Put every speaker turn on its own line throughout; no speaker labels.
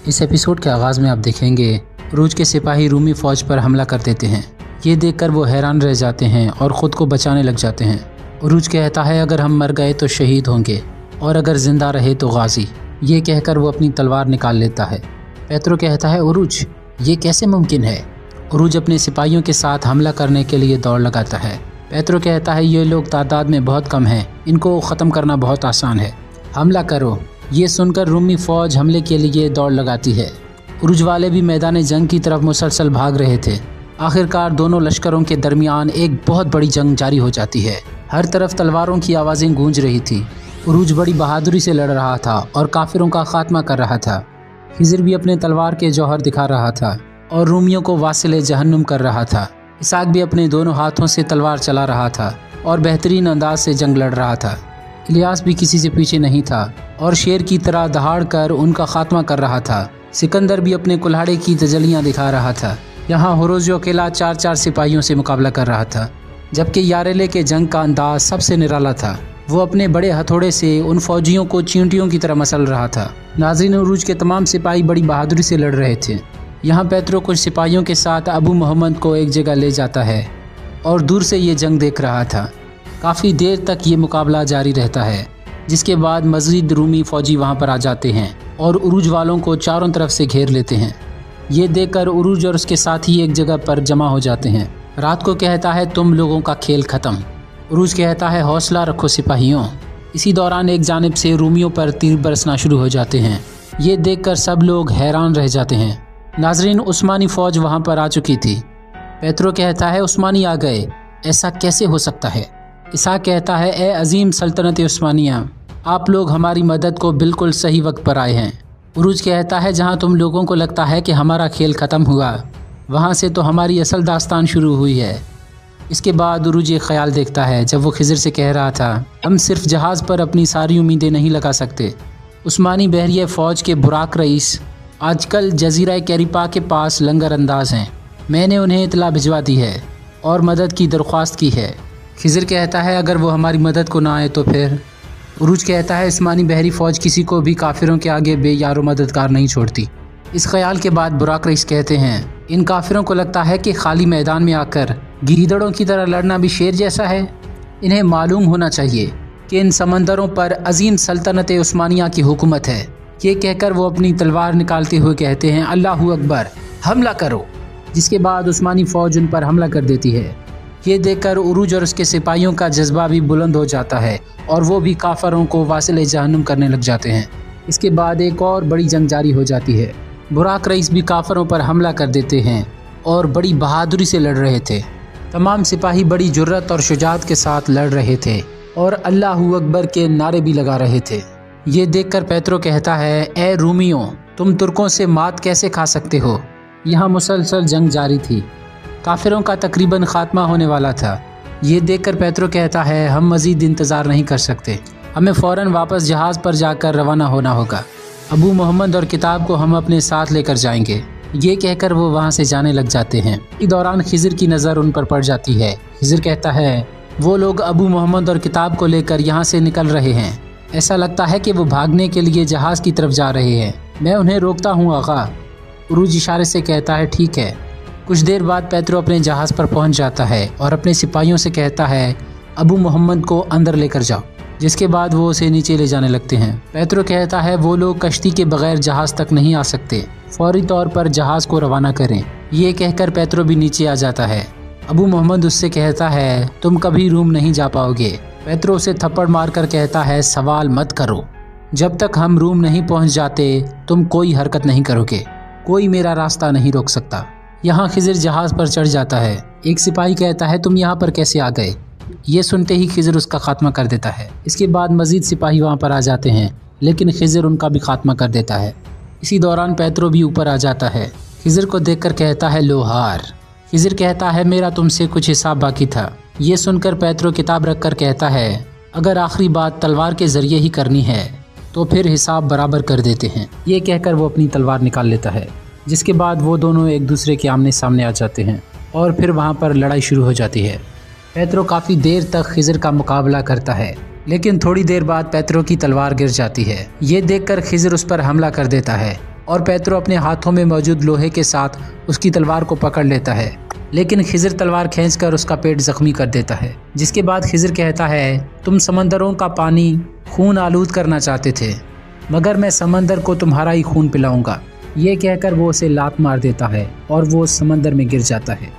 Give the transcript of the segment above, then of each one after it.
इस एपिसोड के आगाज़ में आप देखेंगे उरूज के सिपाही रूमी फ़ौज पर हमला कर देते हैं। ये देखकर वो हैरान रह जाते हैं और ख़ुद को बचाने लग जाते हैं। उरूज कहता है अगर हम मर गए तो शहीद होंगे और अगर ज़िंदा रहे तो गाजी। ये कहकर वो अपनी तलवार निकाल लेता है। पेत्रो कहता है उरूज ये कैसे मुमकिन है। उरूज अपने सिपाहियों के साथ हमला करने के लिए दौड़ लगाता है। पेत्रो कहता है ये लोग तादाद में बहुत कम हैं, इनको ख़त्म करना बहुत आसान है, हमला करो। ये सुनकर रूमी फ़ौज हमले के लिए दौड़ लगाती है। उरूज वाले भी मैदान जंग की तरफ मुसलसल भाग रहे थे। आखिरकार दोनों लश्करों के दरमियान एक बहुत बड़ी जंग जारी हो जाती है। हर तरफ तलवारों की आवाज़ें गूंज रही थी। उरूज बड़ी बहादुरी से लड़ रहा था और काफिरों का खात्मा कर रहा था। खिज़र भी अपने तलवार के जौहर दिखा रहा था और रूमियों को वासिले जहन्नुम कर रहा था। इसहाक भी अपने दोनों हाथों से तलवार चला रहा था और बेहतरीन अंदाज से जंग लड़ रहा था। इलियास भी किसी से पीछे नहीं था और शेर की तरह दहाड़ कर उनका खात्मा कर रहा था। सिकंदर भी अपने कुल्हाड़े की तजलियां दिखा रहा था। यहाँ हुरुज अकेला 4-4 सिपाहियों से मुकाबला कर रहा था, जबकि यारेले के जंग का अंदाज सबसे निराला था। वो अपने बड़े हथौड़े से उन फौजियों को चींटियों की तरह मसल रहा था। नाज़रीन, उरूज के तमाम सिपाही बड़ी बहादुरी से लड़ रहे थे। यहाँ पेत्रो कुछ सिपाहियों के साथ अबू मोहम्मद को एक जगह ले जाता है और दूर से ये जंग देख रहा था। काफ़ी देर तक ये मुकाबला जारी रहता है, जिसके बाद मज़ीद रूमी फ़ौजी वहाँ पर आ जाते हैं और उरूज वालों को चारों तरफ से घेर लेते हैं। ये देखकर उरूज और उसके साथी एक जगह पर जमा हो जाते हैं। रात को कहता है तुम लोगों का खेल ख़त्म। उरूज कहता है हौसला रखो सिपाहियों। इसी दौरान एक जानिब से रूमियों पर तीर बरसना शुरू हो जाते हैं। ये देखकर सब लोग हैरान रह जाते हैं। नाजरीन, उस्मानी फ़ौज वहाँ पर आ चुकी थी। पेत्रो कहता है उस्मानी आ गए, ऐसा कैसे हो सकता है। इसहाक कहता है ए अजीम सल्तनत उस्मानिया, आप लोग हमारी मदद को बिल्कुल सही वक्त पर आए हैं। उरूज कहता है जहाँ तुम लोगों को लगता है कि हमारा खेल ख़त्म हुआ, वहाँ से तो हमारी असल दास्तान शुरू हुई है। इसके बाद उरूज एक ख्याल देखता है जब वो खिज़र से कह रहा था हम सिर्फ जहाज़ पर अपनी सारी उम्मीदें नहीं लगा सकते। उस्मानी बहरिया फ़ौज के बुराक रईस आजकल जजीरा कैरिपा के पास लंगर अंदाज हैं। मैंने उन्हें इतला भिजवा दी है और मदद की दरख्वास्त की है। खिज़र कहता है अगर वो हमारी मदद को ना आए तो फिर। उरूज कहता है उस्मानी बहरी फ़ौज किसी को भी काफिरों के आगे बेयारो मददगार नहीं छोड़ती। इस ख्याल के बाद बुराक रईस कहते हैं इन काफिरों को लगता है कि खाली मैदान में आकर गीदड़ों की तरह लड़ना भी शेर जैसा है। इन्हें मालूम होना चाहिए कि इन समंदरों पर अजीम सल्तनत उस्मानिया की हुकूमत है। ये कहकर वो अपनी तलवार निकालते हुए कहते हैं अल्लाहू अकबर, हमला करो। जिसके बाद उस्मानी फ़ौज उन पर हमला कर देती है। ये देखकर उरूज और उसके सिपाहियों का जज्बा भी बुलंद हो जाता है और वो भी काफरों को वासिले जहन्नुम करने लग जाते हैं। इसके बाद एक और बड़ी जंग जारी हो जाती है। बुराक रईस भी काफरों पर हमला कर देते हैं और बड़ी बहादुरी से लड़ रहे थे। तमाम सिपाही बड़ी जुर्रत और शुजात के साथ लड़ रहे थे और अल्लाहू अकबर के नारे भी लगा रहे थे। ये देखकर पेत्रो कहता है ए रूमियों, तुम तुर्कों से मात कैसे खा सकते हो। यहाँ मुसलसल जंग जारी थी। काफिरों का तकरीबन खात्मा होने वाला था। ये देखकर पेत्रो कहता है हम मज़ीद इंतज़ार नहीं कर सकते, हमें फ़ौरन वापस जहाज़ पर जाकर रवाना होना होगा। अबू मोहम्मद और किताब को हम अपने साथ लेकर जाएंगे। ये कहकर वो वहाँ से जाने लग जाते हैं। इस दौरान खिज़र की नज़र उन पर पड़ जाती है। खिज़र कहता है वो लोग अबू मोहम्मद और किताब को लेकर यहाँ से निकल रहे हैं। ऐसा लगता है कि वो भागने के लिए जहाज़ की तरफ जा रहे हैं। मैं उन्हें रोकता हूँ आगा। उरूज इशारे से कहता है ठीक है। कुछ देर बाद पेत्रो अपने जहाज़ पर पहुंच जाता है और अपने सिपाहियों से कहता है अबू मोहम्मद को अंदर लेकर जाओ। जिसके बाद वो उसे नीचे ले जाने लगते हैं। पेत्रो कहता है वो लोग कश्ती के बगैर जहाज़ तक नहीं आ सकते, फौरी तौर पर जहाज़ को रवाना करें। ये कहकर पेत्रो भी नीचे आ जाता है। अबू मोहम्मद उससे कहता है तुम कभी रूम नहीं जा पाओगे। पेत्रो उसे थप्पड़ मारकर कहता है सवाल मत करो, जब तक हम रूम नहीं पहुँच जाते तुम कोई हरकत नहीं करोगे, कोई मेरा रास्ता नहीं रोक सकता। यहाँ खिज़र जहाज़ पर चढ़ जाता है। एक सिपाही कहता है तुम यहाँ पर कैसे आ गए। ये सुनते ही खिज़र उसका खात्मा कर देता है। इसके बाद मज़ीद सिपाही वहाँ पर आ जाते हैं, लेकिन खिज़र उनका भी खात्मा कर देता है। इसी दौरान पेत्रो भी ऊपर आ जाता है। खिज़र को देखकर कहता है लोहार। खिज़र कहता है मेरा तुमसे कुछ हिसाब बाकी था। ये सुनकर पेत्रो किताब रख कर कहता है अगर आखिरी बात तलवार के ज़रिए ही करनी है तो फिर हिसाब बराबर कर देते हैं। ये कहकर वो अपनी तलवार निकाल लेता है। जिसके बाद वो दोनों एक दूसरे के आमने सामने आ जाते हैं और फिर वहाँ पर लड़ाई शुरू हो जाती है। पेत्रो काफ़ी देर तक खिज़र का मुकाबला करता है, लेकिन थोड़ी देर बाद पेत्रो की तलवार गिर जाती है। ये देखकर खिज़र उस पर हमला कर देता है। और पेत्रो अपने हाथों में मौजूद लोहे के साथ उसकी तलवार को पकड़ लेता है, लेकिन खिज़र तलवार खींचकर उसका पेट जख्मी कर देता है। जिसके बाद खिज़र कहता है, तुम समंदरों का पानी खून आलूद करना चाहते थे, मगर मैं समंदर को तुम्हारा ही खून पिलाऊंगा। ये कहकर वो उसे लात मार देता है और वो समंदर में गिर जाता है।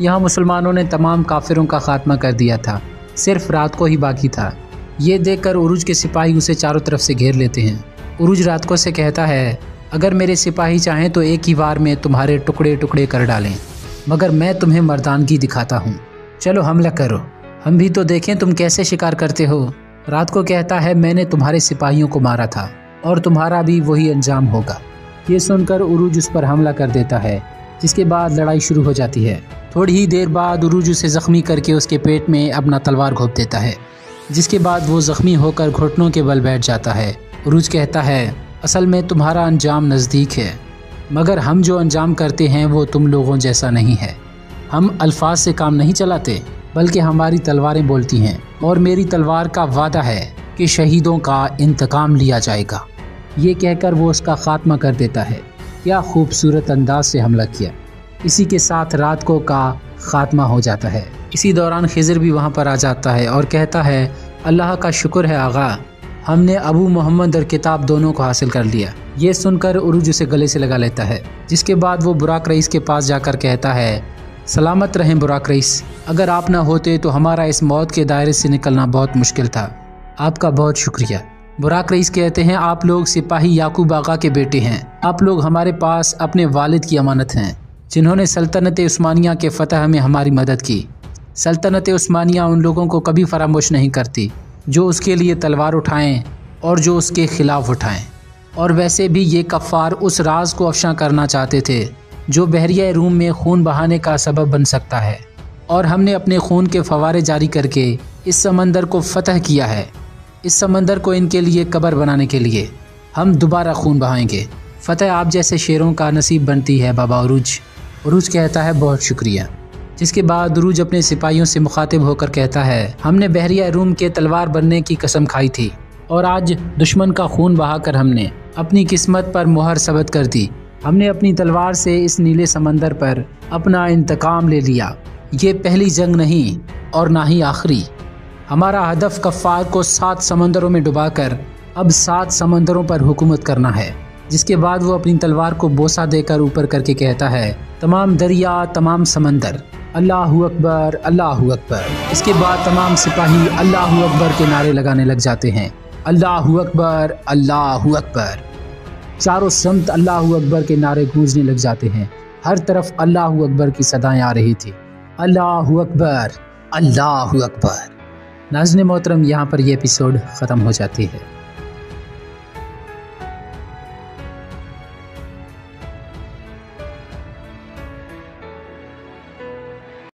यहाँ मुसलमानों ने तमाम काफिरों का खात्मा कर दिया था, सिर्फ रात को ही बाकी था। ये देखकर उरुज के सिपाही उसे चारों तरफ से घेर लेते हैं। उरुज रात को से कहता है, अगर मेरे सिपाही चाहें तो एक ही बार में तुम्हारे टुकड़े टुकड़े कर डालें, मगर मैं तुम्हें मर्दानगी दिखाता हूँ। चलो हमला करो, हम भी तो देखें तुम कैसे शिकार करते हो। रात को कहता है, मैंने तुम्हारे सिपाहियों को मारा था और तुम्हारा भी वही अंजाम होगा। ये सुनकर उरुज उस पर हमला कर देता है, जिसके बाद लड़ाई शुरू हो जाती है। थोड़ी ही देर बाद उरुज उसे जख्मी करके उसके पेट में अपना तलवार घोंप देता है, जिसके बाद वो जख्मी होकर घुटनों के बल बैठ जाता है। उरुज कहता है, असल में तुम्हारा अंजाम नज़दीक है, मगर हम जो अंजाम करते हैं वो तुम लोगों जैसा नहीं है। हम अल्फाज से काम नहीं चलाते, बल्कि हमारी तलवारें बोलती हैं, और मेरी तलवार का वादा है कि शहीदों का इंतकाम लिया जाएगा। ये कहकर वो उसका खात्मा कर देता है। क्या खूबसूरत अंदाज से हमला किया। इसी के साथ रात को का खात्मा हो जाता है। इसी दौरान खिज़र भी वहाँ पर आ जाता है और कहता है, अल्लाह का शुक्र है आगा, हमने अबू मोहम्मद और किताब दोनों को हासिल कर लिया। ये सुनकर उरुज उसे गले से लगा लेता है। जिसके बाद वो बुराक रईस के पास जाकर कहता है, सलामत रहें बुराक रईस, अगर आप ना होते तो हमारा इस मौत के दायरे से निकलना बहुत मुश्किल था। आपका बहुत शुक्रिया। बुराक रईस कहते हैं, आप लोग सिपाही याकूब आगा के बेटे हैं। आप लोग हमारे पास अपने वालिद की अमानत हैं, जिन्होंने सल्तनत उस्मानिया के फ़तह में हमारी मदद की। सल्तनत उस्मानिया उन लोगों को कभी फरामोश नहीं करती जो उसके लिए तलवार उठाएं और जो उसके खिलाफ उठाएं। और वैसे भी ये कफ़ार उस राज को अफशा करना चाहते थे जो बहरिया रूम में खून बहाने का सबब बन सकता है, और हमने अपने खून के फवारे जारी करके इस समंदर को फतह किया है। इस समंदर को इनके लिए कब्र बनाने के लिए हम दोबारा खून बहाएंगे। फतह आप जैसे शेरों का नसीब बनती है बाबा उरुज। उरुज कहता है, बहुत शुक्रिया। जिसके बाद उरुज अपने सिपाहियों से मुखातिब होकर कहता है, हमने बहरिया रूम के तलवार बनने की कसम खाई थी, और आज दुश्मन का खून बहाकर हमने अपनी किस्मत पर मुहर सबत कर दी। हमने अपनी तलवार से इस नीले समंदर पर अपना इंतकाम ले लिया। ये पहली जंग नहीं और ना ही आखिरी। हमारा हदफ कफ़ार को 7 समंदरों में डुबाकर अब 7 समंदरों पर हुकूमत करना है। जिसके बाद वो अपनी तलवार को बोसा देकर ऊपर करके कहता है, तमाम दरिया, तमाम समंदर, अल्लाहु अकबर, अल्लाहु अकबर। इसके बाद तमाम सिपाही अल्लाहु अकबर के नारे लगाने लग जाते हैं। अल्लाहु अकबर, अल्लाहु अकबर। चारों समत अल्लाहु अकबर के नारे गूंजने लग जाते हैं। हर तरफ अल्लाहु अकबर की सदाएं आ रही थी। अल्लाहु अकबर, अल्लाहु अकबर। नाज़रीन मोहतरम, यहाँ पर यह एपिसोड ख़त्म हो जाती है।